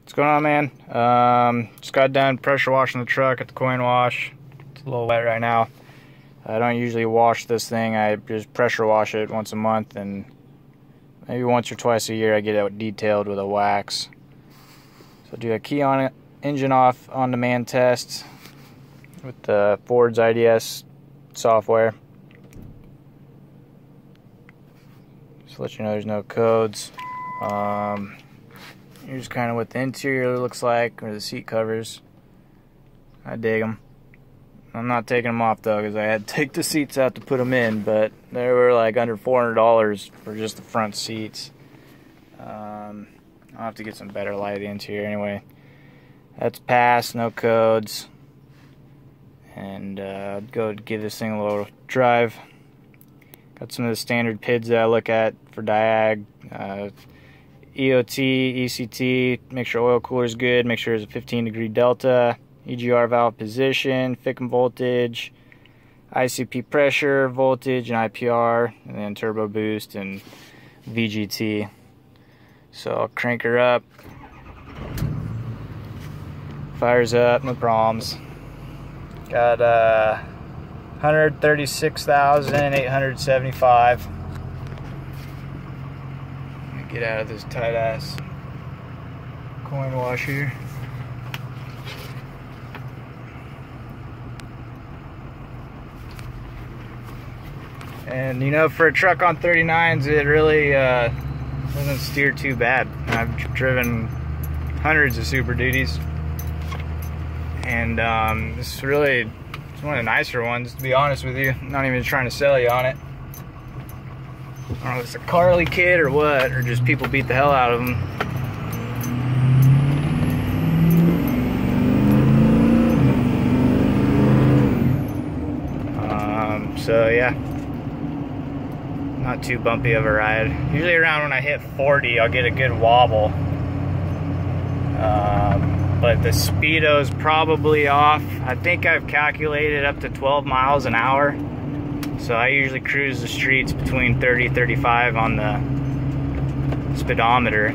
What's going on, man? Just got done pressure washing the truck at the coin wash. It's a little wet right now. I don't usually wash this thing. I just pressure wash it once a month, and maybe once or twice a year I get it detailed with a wax. So do a key on it, engine off on demand test with the Ford's IDS software. Just let you know there's no codes. Here's kind of what the interior looks like, or the seat covers. I dig them. I'm not taking them off though, because I had to take the seats out to put them in, but they were like under $400 for just the front seats. I'll have to get some better light of the interior anyway. That's passed, no codes. And go give this thing a little drive. Got some of the standard PIDs that I look at for diag. EOT, ECT, make sure oil cooler is good, make sure there's a 15-degree delta, EGR valve position, Fickham voltage, ICP pressure, voltage, and IPR, and then turbo boost and VGT. So I'll crank her up. Fires up, no problems. Got 136,875. Get out of this tight ass coin wash here. And you know, for a truck on 39s, it really doesn't steer too bad. I've driven hundreds of Super Duties, and this is really one of the nicer ones, to be honest with you. I'm not even trying to sell you on it. I don't know if it's a Carly kid or what, or just people beat the hell out of them. So yeah, not too bumpy of a ride. Usually around when I hit 40, I'll get a good wobble. But the speedo's probably off. I think I've calculated up to 12 miles an hour. So I usually cruise the streets between 30 35 on the speedometer.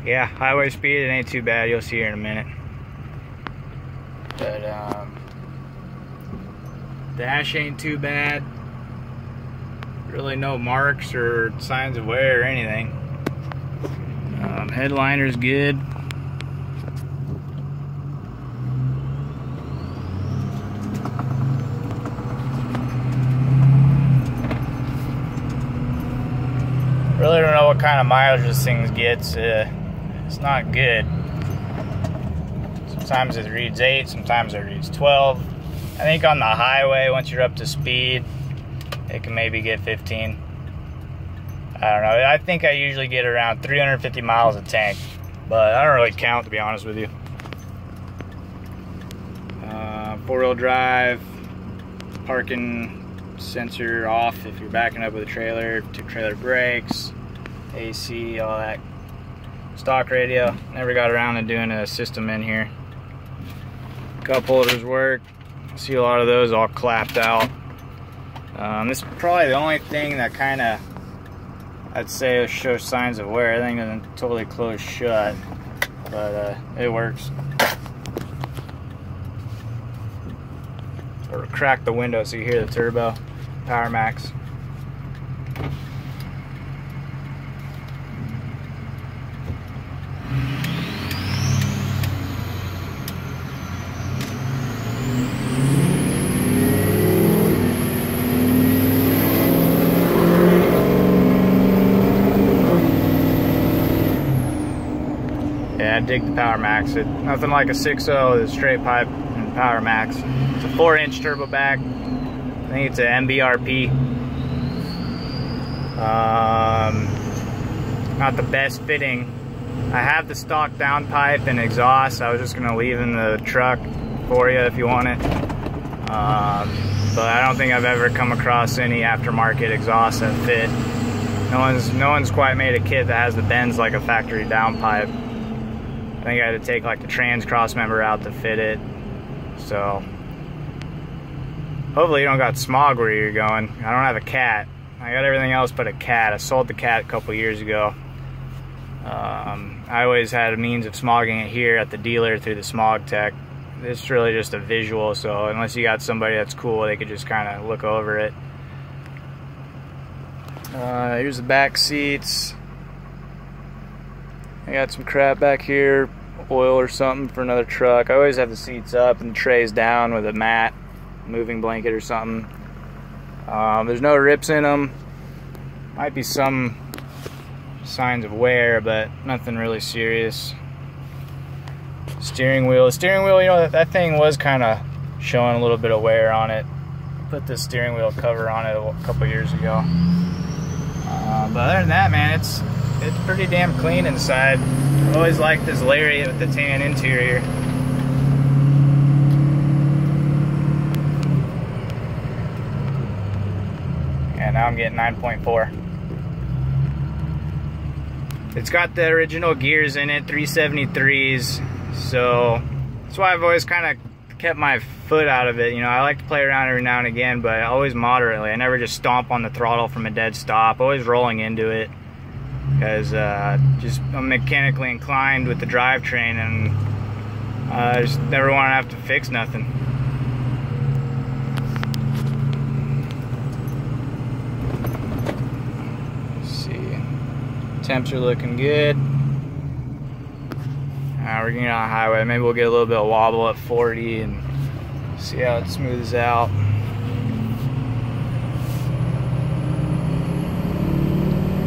Yeah, highway speed, it ain't too bad. You'll see here in a minute. But dash ain't too bad. Really no marks or signs of wear or anything. Headliner's good. Really don't know what kind of mileage this thing gets. It's not good. Sometimes it reads 8, sometimes it reads 12. I think on the highway, once you're up to speed, it can maybe get 15. I don't know. I think I usually get around 350 miles a tank, but I don't really count, to be honest with you. 4-wheel drive, parking sensor off if you're backing up with a trailer, 2-trailer brakes, AC, all that. Stock radio. Never got around to doing a system in here. Cup holders work. See a lot of those all clapped out. This is probably the only thing that kind of, I'd say, shows signs of wear. Everything isn't totally closed shut, but it works. Or crack the window so you hear the turbo. Power Max. Yeah, I dig the Power Max. Nothing like a 6.0 with a straight pipe and Power Max. It's a 4-inch turbo back. I think it's an MBRP. Not the best fitting. I have the stock downpipe and exhaust. I was just gonna leave in the truck for you if you want it. But I don't think I've ever come across any aftermarket exhaust that fit. No one's quite made a kit that has the bends like a factory downpipe. I think I had to take like the trans cross member out to fit it. So hopefully you don't got smog where you're going. I don't have a cat. I got everything else but a cat. I sold the cat a couple years ago. I always had a means of smogging it here at the dealer through the smog tech. It's really just a visual, so unless you got somebody that's cool, they could just kind of look over it. Here's the back seats. I got some crap back here, oil or something for another truck. I always have the seats up and the trays down with a mat, moving blanket or something. There's no rips in them. Might be some signs of wear, but nothing really serious. Steering wheel, you know, that thing was kind of showing a little bit of wear on it. Put the steering wheel cover on it a couple years ago. But other than that, man, it's pretty damn clean inside. I always liked this Lariat with the tan interior. And now I'm getting 9.4. It's got the original gears in it, 373s, so that's why I've always kind of kept my foot out of it. You know, I like to play around every now and again, but always moderately. I never just stomp on the throttle from a dead stop, always rolling into it, because I'm mechanically inclined with the drivetrain, and I just never want to have to fix nothing. Temps are looking good. We're getting on the highway. Maybe we'll get a little bit of wobble at 40 and see how it smooths out.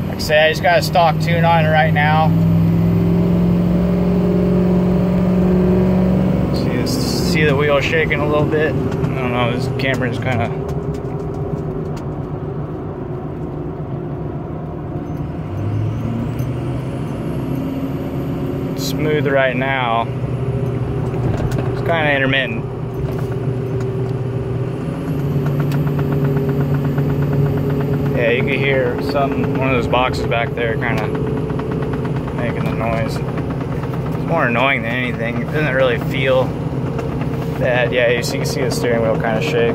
Like I say, I just got a stock tune on it right now. See the wheel shaking a little bit. I don't know, this camera's kind of smooth right now. It's kind of intermittent. Yeah, you can hear something, one of those boxes back there kind of making the noise. It's more annoying than anything. It doesn't really feel bad. Yeah, you can see the steering wheel kind of shake.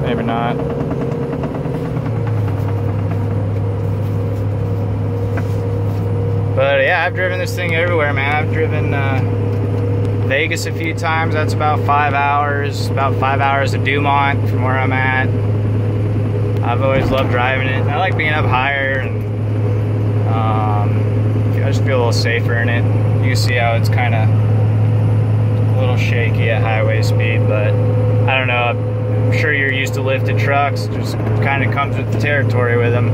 Maybe not. But yeah, I've driven this thing everywhere, man. I've driven Vegas a few times. That's about 5 hours. About 5 hours to Dumont from where I'm at. I've always loved driving it. I like being up higher, and I just feel a little safer in it. You can see how it's kind of a little shaky at highway speed, but I don't know. I'm sure you're used to lifted trucks. Just kind of comes with the territory with them.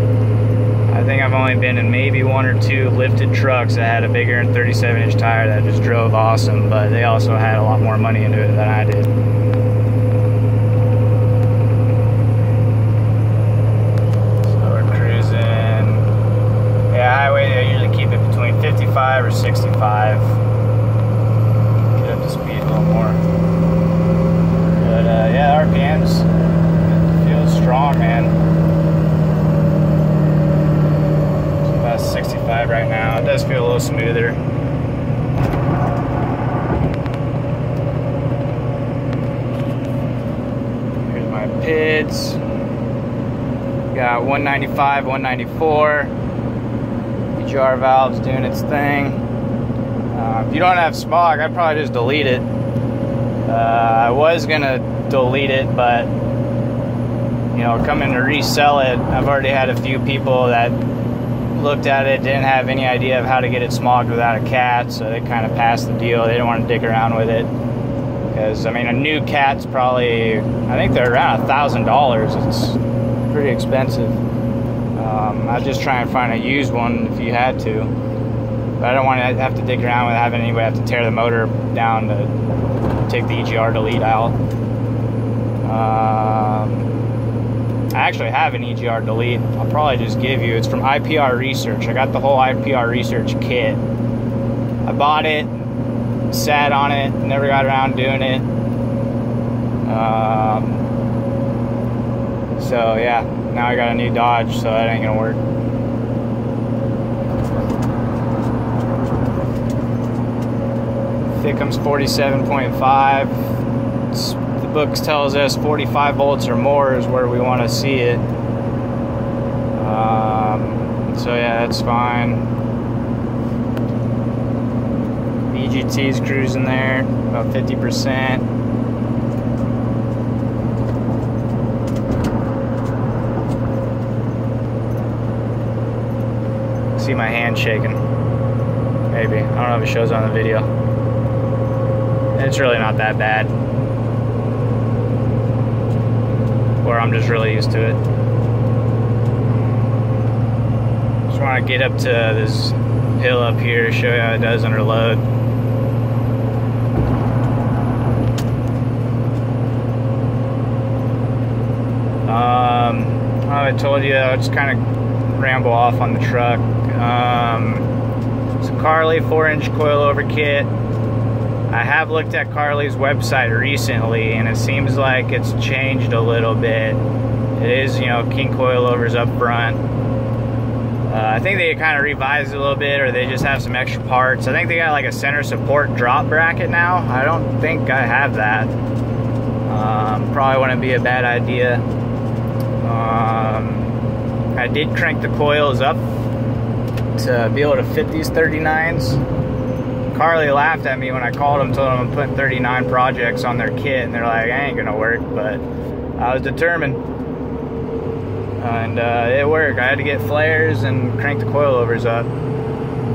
I think I've only been in maybe 1 or 2 lifted trucks that had a bigger than 37-inch tire that just drove awesome, but they also had a lot more money into it than I did. So we're cruising. Yeah, highway, I usually keep it between 55 or 65. Get up to speed a little more. But yeah, RPMs, it feels strong, man. 65 right now. It does feel a little smoother. Here's my PIDs. Got 195, 194. EGR valve's doing its thing. If you don't have smog, I'd probably just delete it. I was gonna delete it, but you know, coming to resell it, I've already had a few people that looked at it, didn't have any idea of how to get it smogged without a cat, so they kind of passed the deal. They didn't want to dick around with it, because I mean, a new cat's probably, I think they're around $1,000. It's pretty expensive. I'd just try and find a used one if you had to, but I don't want to have to dig around with having anybody have to tear the motor down to take the EGR delete out. I actually have an EGR delete. I'll probably just give you. It's from IPR Research. I got the whole IPR Research kit. I bought it, sat on it, never got around doing it. So yeah, now I got a new Dodge, so that ain't gonna work. Thickham's 47.5. The book tells us 45 volts or more is where we want to see it. So yeah, that's fine. VGT's cruising there, about 50%. See my hand shaking. Maybe. I don't know if it shows on the video. It's really not that bad. Or I'm just really used to it. Just want to get up to this hill up here to show you how it does under load. I told you I'll just kind of ramble off on the truck. It's a Carly 4-inch coilover kit. I have looked at Carly's website recently, and it seems like it's changed a little bit. It is, you know, king coilovers up front. I think they kind of revised it a little bit, or they just have some extra parts. I think they got like a center support drop bracket now. I don't think I have that. Probably wouldn't be a bad idea. I did crank the coils up to be able to fit these 39s. Carly laughed at me when I called them, told them I'm putting 39 projects on their kit, and they're like, "I ain't gonna work," but I was determined. And it worked. I had to get flares and crank the coilovers up.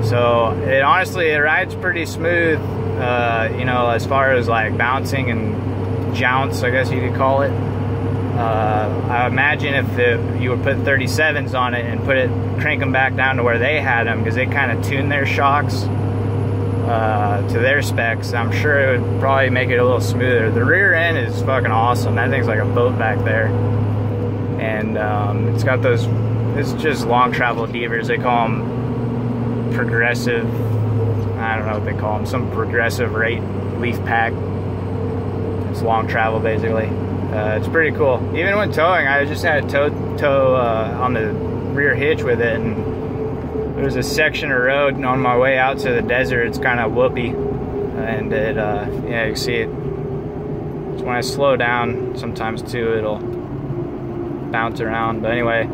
So it honestly, it rides pretty smooth, you know, as far as like bouncing and jounce, I guess you could call it. I imagine if you would put 37s on it and crank them back down to where they had them, because they kind of tune their shocks to their specs, I'm sure it would probably make it a little smoother. The rear end is fucking awesome. That thing's like a boat back there. And it's got those, it's just long travel Devers. They call them progressive, I don't know what they call them, some progressive rate leaf pack. It's long travel basically. It's pretty cool. Even when towing, I just had a tow on the rear hitch with it, and there's a section of road on my way out to the desert. It's kind of whoopy, and it, yeah, you can see it. So when I slow down, sometimes too, it'll bounce around. But anyway,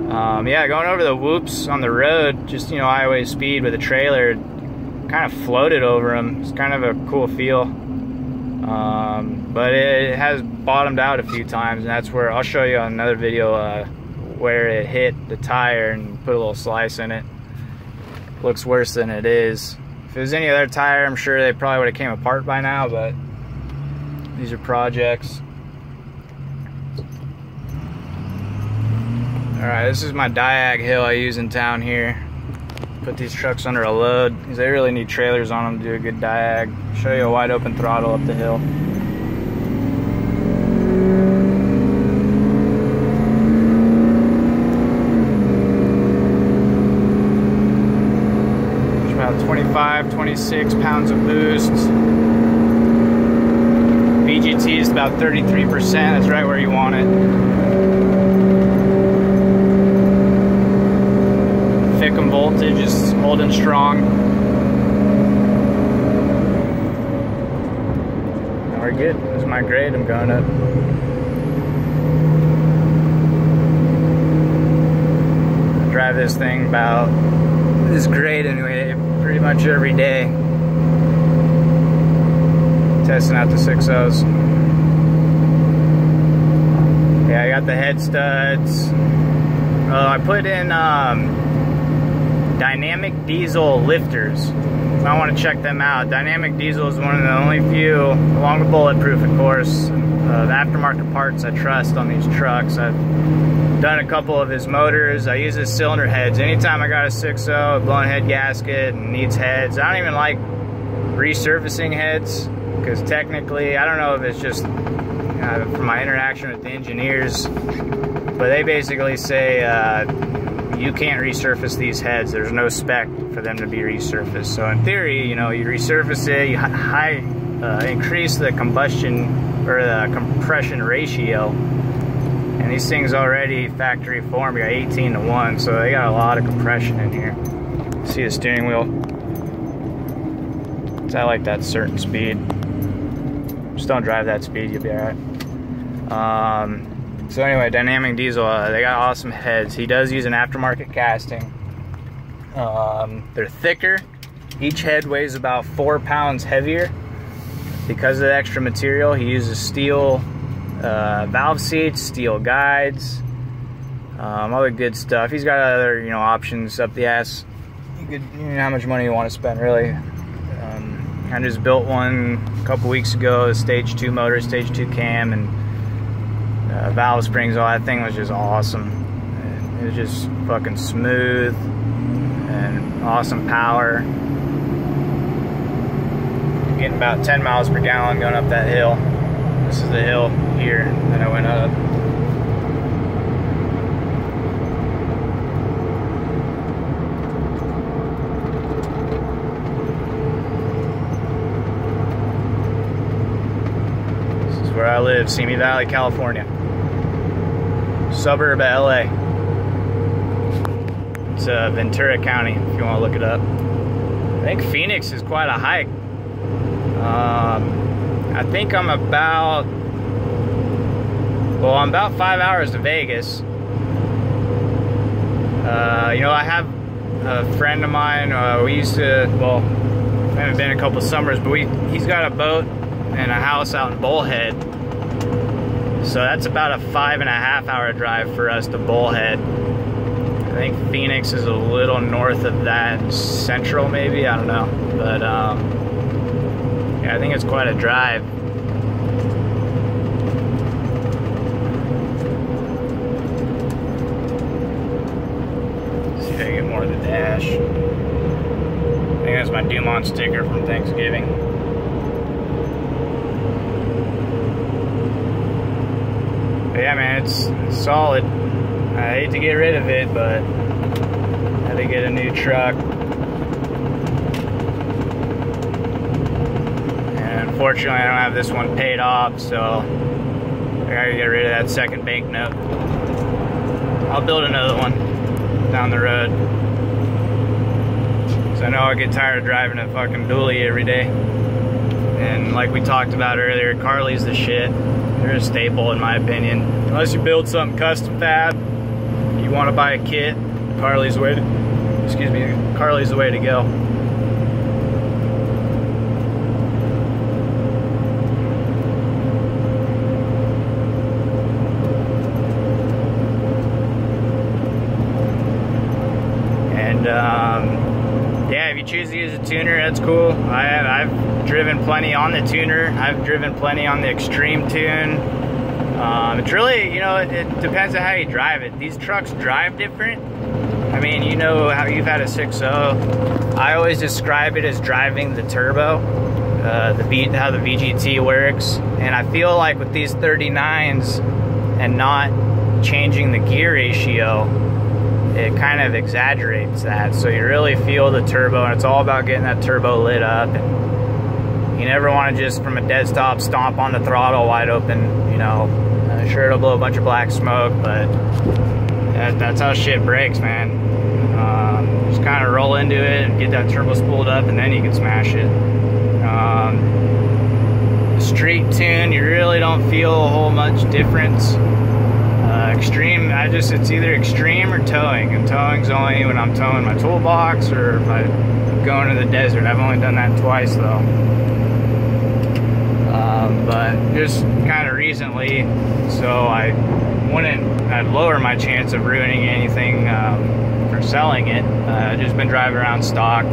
yeah, going over the whoops on the road, just, you know, highway speed with a trailer, kind of floated over them. It's kind of a cool feel. But it has bottomed out a few times, and that's where I'll show you on another video where it hit the tire and put a little slice in it. Looks worse than it is. If it was any other tire, I'm sure they probably would have came apart by now, but these are projects. Alright, this is my diag hill I use in town here. Put these trucks under a load, because they really need trailers on them to do a good diag. Show you a wide open throttle up the hill. There's about 25, 26 pounds of boost. VGT is about 33%, that's right where you want it. Thick'em voltage is holding strong. Now we're good. This is my grade I'm going up. I drive this thing about this grade anyway, pretty much every day. Testing out the 6.0s. Yeah, I got the head studs. I put in dynamic diesel lifters. I want to check them out. Dynamic diesel is one of the only few, along with bulletproof of course, the aftermarket parts I trust on these trucks. I've done a couple of his motors. I use his cylinder heads. Anytime I got a 6.0, a blown head gasket and needs heads, I don't even like resurfacing heads, because technically, I don't know if it's just from my interaction with the engineers, but they basically say you can't resurface these heads. There's no spec for them to be resurfaced. So in theory, you know, you resurface it, you increase the combustion or the compression ratio, and these things already factory form, you got 18:1, so they got a lot of compression in here. See the steering wheel? 'cause I like that certain speed. Just don't drive that speed, you'll be alright. So anyway, dynamic diesel, they got awesome heads. He does use an aftermarket casting. They're thicker. Each head weighs about 4 pounds heavier. Because of the extra material, he uses steel valve seats, steel guides, other good stuff. He's got other, you know, options up the ass. You know how much money you want to spend, really. I just built one a couple weeks ago, a stage 2 motor, stage 2 cam, and valve springs. All that thing was just awesome. It was just fucking smooth and awesome power. Getting about 10 miles per gallon going up that hill. This is the hill here that I went up. This is where I live, Simi Valley, California. Suburb of LA. It's Ventura County, if you want to look it up. I think Phoenix is quite a hike. I think I'm about 5 hours to Vegas. You know, I have a friend of mine, we used to, well, I haven't been a couple summers, but he's got a boat and a house out in Bullhead. So that's about a 5.5 hour drive for us to Bullhead. I think Phoenix is a little north of that, central maybe, I don't know. But yeah, I think it's quite a drive. Let's see if I can get more of the dash. I think that's my Dumont sticker from Thanksgiving. But yeah, man, it's solid. I hate to get rid of it, but I had to get a new truck. Unfortunately, I don't have this one paid off, so I gotta get rid of that second banknote. I'll build another one down the road. So I know I get tired of driving a fucking dually every day. And like we talked about earlier, Carly's the shit. They're a staple in my opinion. Unless you build something custom fab, you want to buy a kit, Carly's the way to go. Yeah, if you choose to use a tuner, that's cool. I've driven plenty on the tuner. I've driven plenty on the extreme tune. It's really, you know, it depends on how you drive it. These trucks drive different. I mean, you know how you've had a 6.0. I always describe it as driving the turbo, how the VGT works. And I feel like with these 39s and not changing the gear ratio, it kind of exaggerates that. So you really feel the turbo, and it's all about getting that turbo lit up. And you never want to just from a dead stop stomp on the throttle wide open, you know. Sure, it'll blow a bunch of black smoke, but that's how shit breaks, man. Just kind of roll into it and get that turbo spooled up, and then you can smash it. Street tune, you really don't feel a whole much difference. Extreme, it's either extreme or towing, and towing's only when I'm towing my toolbox or if I'm going to the desert. I've only done that twice though. But just kind of recently, so I'd lower my chance of ruining anything for selling it. I've just been driving around stock,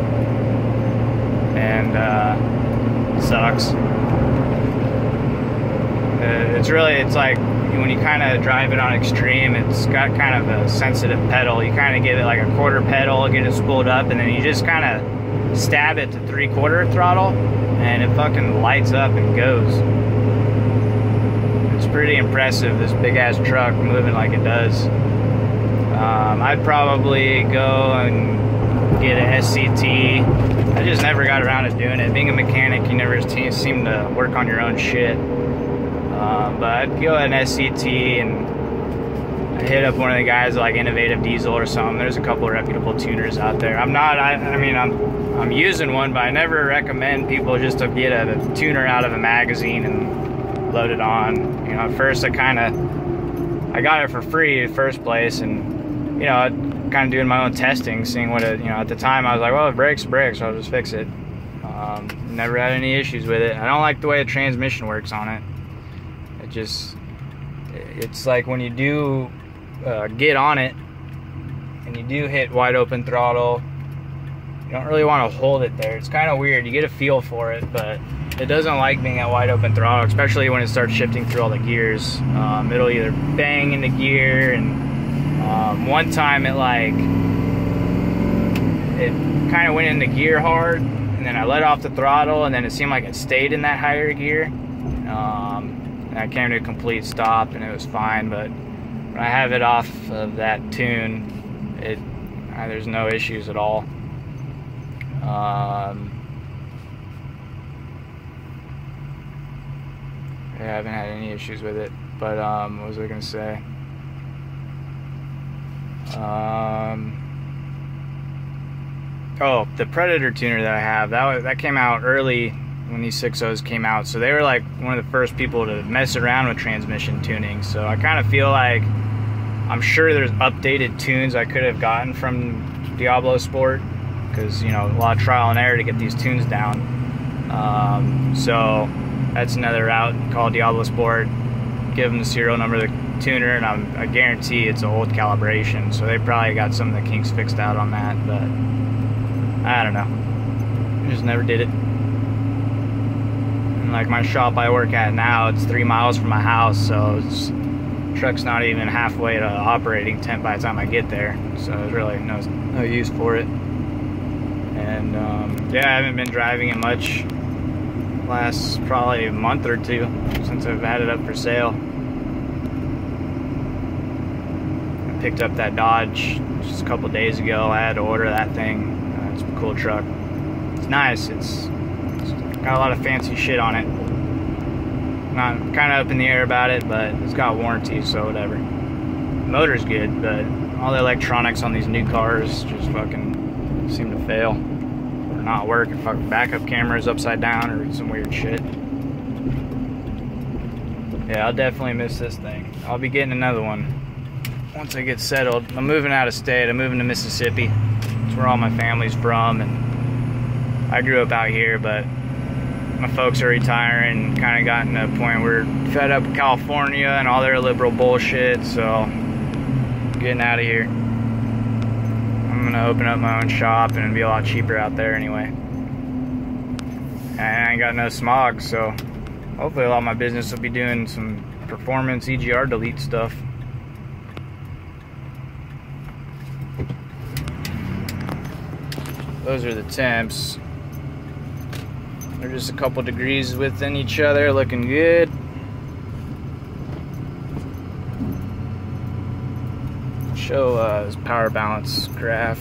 and it sucks. It's like when you kind of drive it on extreme, it's got kind of a sensitive pedal. You kind of give it like a quarter pedal, get it spooled up, and then you just kind of stab it to 3/4 throttle, and it fucking lights up and goes. It's pretty impressive, this big ass truck moving like it does. I'd probably go and get an SCT. I just never got around to doing it. Being a mechanic, you never seem to work on your own shit. But I'd go at an SCT and hit up one of the guys like Innovative Diesel or something. There's a couple of reputable tuners out there. I mean, I'm I'm using one, but I never recommend people just to get a tuner out of a magazine and load it on. You know, at first I got it for free in the first place, and you know, kind of doing my own testing, seeing what it, you know, at the time I was like, well, it breaks, so I'll just fix it. Never had any issues with it. I don't like the way the transmission works on it. It's like when you do get on it and you do hit wide open throttle, you don't really want to hold it there. It's kind of weird. You get a feel for it, but it doesn't like being at wide open throttle, especially when it starts shifting through all the gears. It'll either bang into gear, and one time it kind of went into gear hard, and then I let off the throttle, and then it seemed like it stayed in that higher gear. And I came to a complete stop, and it was fine. But when I have it off of that tune, there's no issues at all. I haven't had any issues with it. But what was I gonna say? Oh, the Predator tuner that I have, that came out early when these 6.0s came out, so they were like one of the first people to mess around with transmission tuning. So I kind of feel like, I'm sure there's updated tunes I could have gotten from Diablo Sport, because, you know, a lot of trial and error to get these tunes down. So that's another route. Call Diablo Sport, give them the serial number of the tuner, and I guarantee it's an old calibration, so they probably got some of the kinks fixed out on that. But I don't know, I just never did it. And like my shop I work at now, it's 3 miles from my house, so truck's not even halfway to operating temp by the time I get there, so there's really no use for it. And yeah, I haven't been driving it much last probably a month or two since I've had it up for sale. I picked up that Dodge just a couple days ago. I had to order that thing. It's a cool truck. It's nice. It's got a lot of fancy shit on it. Not kind of up in the air about it, but it's got warranty, so whatever. The motor's good, but all the electronics on these new cars just fucking seem to fail or not work. If fucking backup camera is upside down or some weird shit. Yeah, I'll definitely miss this thing. I'll be getting another one once I get settled. I'm moving out of state. I'm moving to Mississippi. It's where all my family's from, and I grew up out here, but my folks are retiring and kind of gotten to a point where we're fed up with California and all their liberal bullshit, so I'm getting out of here. I'm gonna open up my own shop, and it'll be a lot cheaper out there anyway. And I ain't got no smog, so hopefully a lot of my business will be doing some performance EGR delete stuff. Those are the temps. They're just a couple degrees within each other, looking good. Show this power balance graph.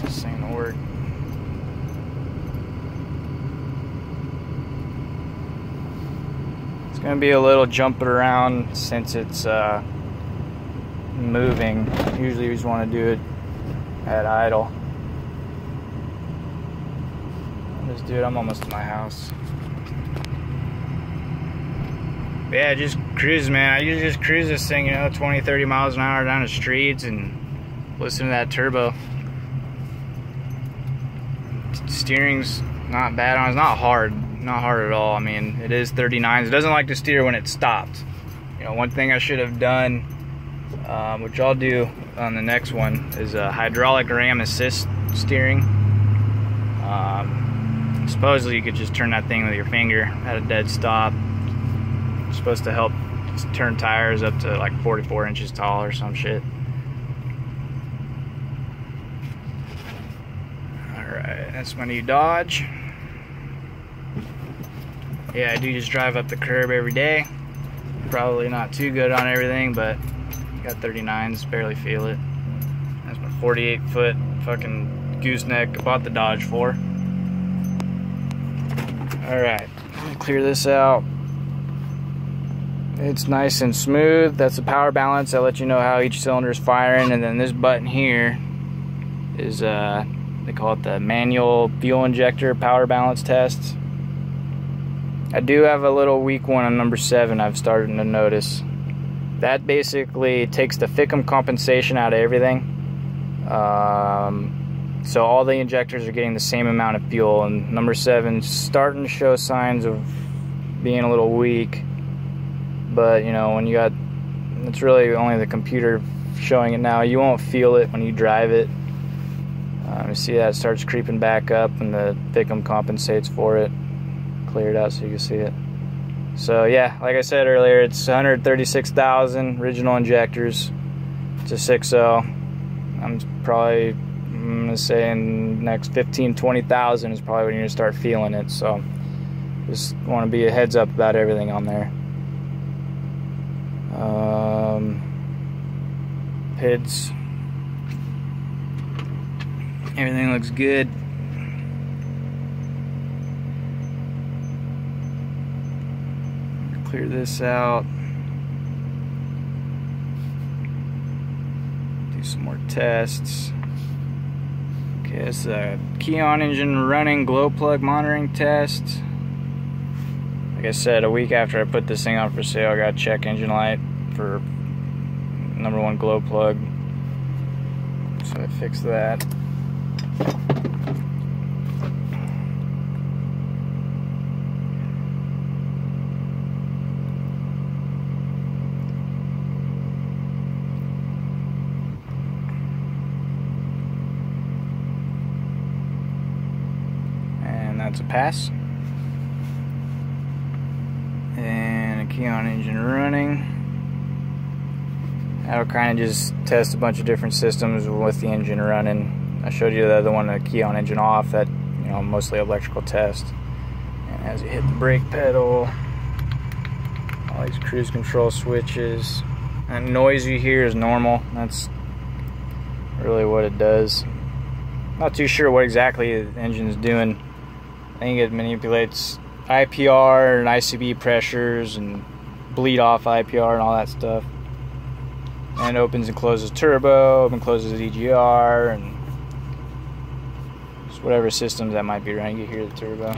This ain't gonna work. It's gonna be a little jumping around since it's moving. Usually you just want to do it at idle. Let's do it. I'm almost to my house. But yeah, just cruise, man. I usually just cruise this thing, you know, 20-30 miles an hour down the streets and listen to that turbo. Steering's not bad on it. It's not hard at all. I mean, it is 39s. It doesn't like to steer when it's stopped. You know, one thing I should have done, which I'll do on the next one, is a hydraulic ram assist steering. Supposedly you could just turn that thing with your finger at a dead stop. It's supposed to help turn tires up to like 44 inches tall or some shit. Alright, that's my new Dodge. Yeah, I do just drive up the curb every day. Probably not too good on everything, but got 39s, barely feel it. That's my 48-foot fucking gooseneck I bought the Dodge for. Alright, clear this out. It's nice and smooth. That's the power balance. That lets you know how each cylinder is firing. And then this button here is they call it the manual fuel injector power balance test. I do have a little weak one on number 7 I've started to notice. That basically takes the FICM compensation out of everything. So all the injectors are getting the same amount of fuel, and number 7's starting to show signs of being a little weak. But you know, when you got, it's really only the computer showing it now. You won't feel it when you drive it. You see that it starts creeping back up, and the FICM compensates for it. Clear it out so you can see it. So yeah, like I said earlier, it's 136,000 original injectors. It's a 6.0. I'm gonna say in the next 15-20,000 is probably when you're gonna start feeling it. So just want to be a heads up about everything on there. PIDs, everything looks good. Clear this out. Do some more tests. Okay, it's a Keon engine running glow plug monitoring test. Like I said, a week after I put this thing on for sale, I got to check engine light for number 1 glow plug. So I fixed that. That's a pass. And a Keon engine running. I'll kind of just test a bunch of different systems with the engine running. I showed you the other one, the Keon engine off, that, you know, mostly electrical test. And as you hit the brake pedal, all these cruise control switches. That noise you hear is normal. That's really what it does. Not too sure what exactly the engine is doing. I think it manipulates IPR and ICB pressures and bleed off IPR and all that stuff. And opens and closes turbo, opens and closes EGR, and just whatever systems that might be running. You hear the turbo.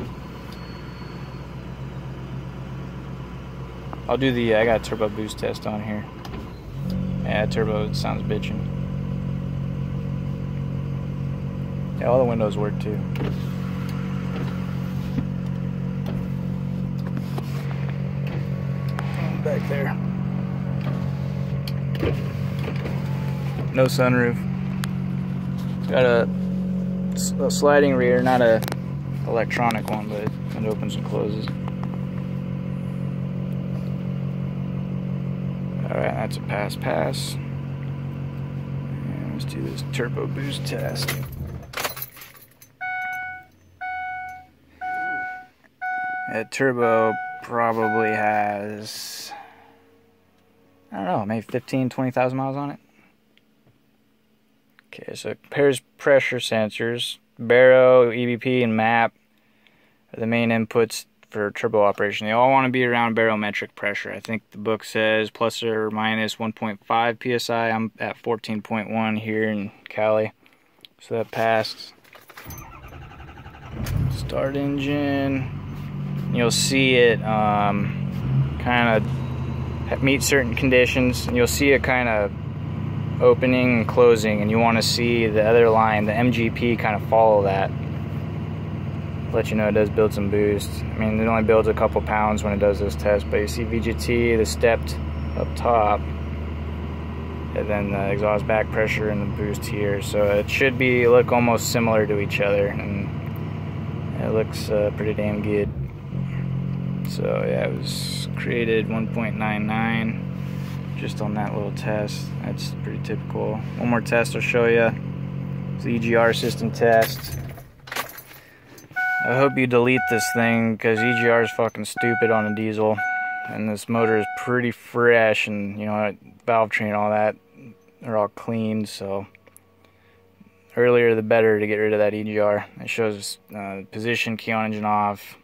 I'll do the, I got a turbo boost test on here. Yeah, turbo sounds bitchin'. Yeah, all the windows work too. Back there. No sunroof. Got a sliding rear, not a electronic one, but it opens and closes. Alright, that's a pass. And let's do this turbo boost test. That turbo probably has, I don't know, maybe 15-20,000 miles on it. Okay, so it pairs pressure sensors. Baro, EBP, and MAP are the main inputs for turbo operation. They all want to be around barometric pressure. I think the book says plus or minus 1.5 psi. I'm at 14.1 here in Cali, so that passed. Start engine. You'll see it kind of meet certain conditions, and you'll see it kind of opening and closing, and you want to see the other line, the MGP, kind of follow that. Let you know it does build some boost. I mean, it only builds a couple pounds when it does this test, but you see VGT, the stepped up top, and then the exhaust back pressure and the boost here. So it should look almost similar to each other, and it looks pretty damn good. So yeah, it was created 1.99 just on that little test. That's pretty typical. One more test I'll show you. It's the EGR system test. I hope you delete this thing, because EGR is fucking stupid on a diesel, and this motor is pretty fresh, and you know, valve train and all that, they're all clean. So earlier the better to get rid of that EGR. It shows position, Keon engine off,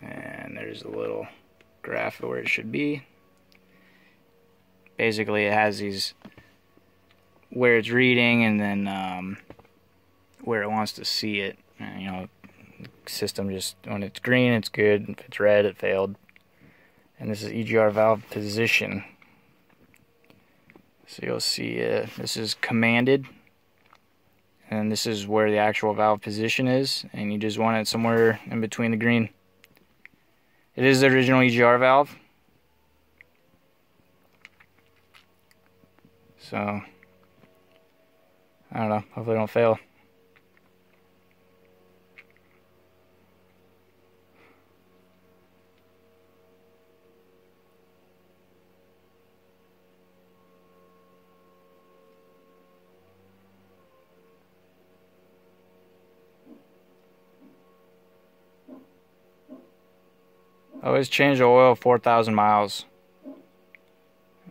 and there's a little graph of where it should be. Basically it has these where it's reading, and then where it wants to see it. And, you know, the system just, when it's green, it's good. If it's red, it failed. And this is EGR valve position. So you'll see this is commanded, and this is where the actual valve position is, and you just want it somewhere in between the green. It is the original EGR valve. So, I don't know, hopefully it don't fail. I always change the oil 4,000 miles.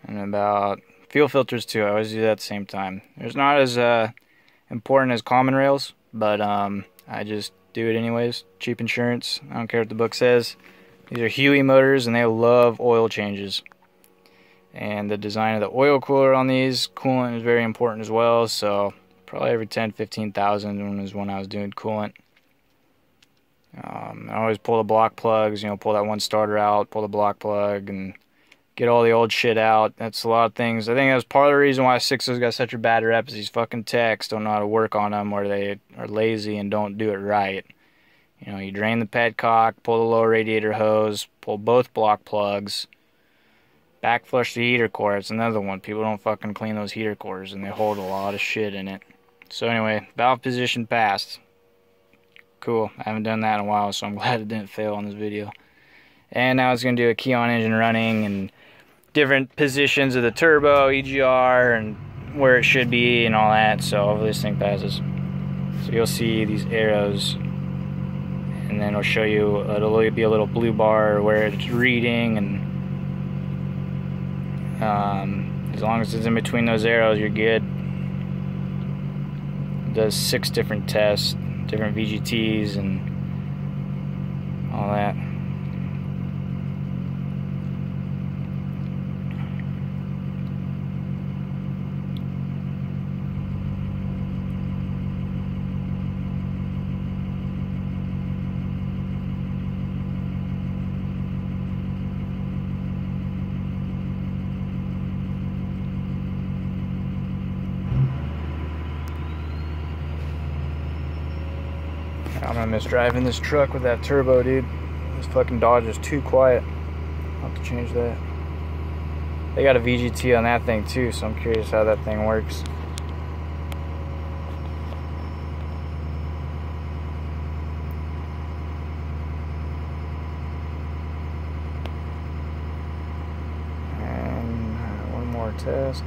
And about fuel filters too, I always do that at the same time. It's not as important as common rails, but I just do it anyways. Cheap insurance, I don't care what the book says. These are Huey motors and they love oil changes. And the design of the oil cooler on these, coolant is very important as well, so probably every 10-15,000 was when I was doing coolant. I always pull the block plugs, you know, pull that one starter out, pull the block plug, and get all the old shit out. That's a lot of things. I think that's part of the reason why Sixos got such a bad rep, is these fucking techs don't know how to work on them, or they are lazy and don't do it right. You know, you drain the petcock, pull the lower radiator hose, pull both block plugs, back flush the heater core. It's another one. People don't fucking clean those heater cores, and they hold a lot of shit in it. So anyway, valve position passed. Cool. I haven't done that in a while, so I'm glad it didn't fail on this video. And now it's going to do a key on engine running and different positions of the turbo, EGR, and where it should be and all that. So hopefully this thing passes. So you'll see these arrows, and then it'll show you, it'll be a little blue bar where it's reading, and as long as it's in between those arrows, you're good. It does 6 different tests, different VGTs and all that. I'm gonna miss driving this truck with that turbo, dude. This fucking Dodge is too quiet. I'll have to change that. They got a VGT on that thing too, so I'm curious how that thing works. And one more test.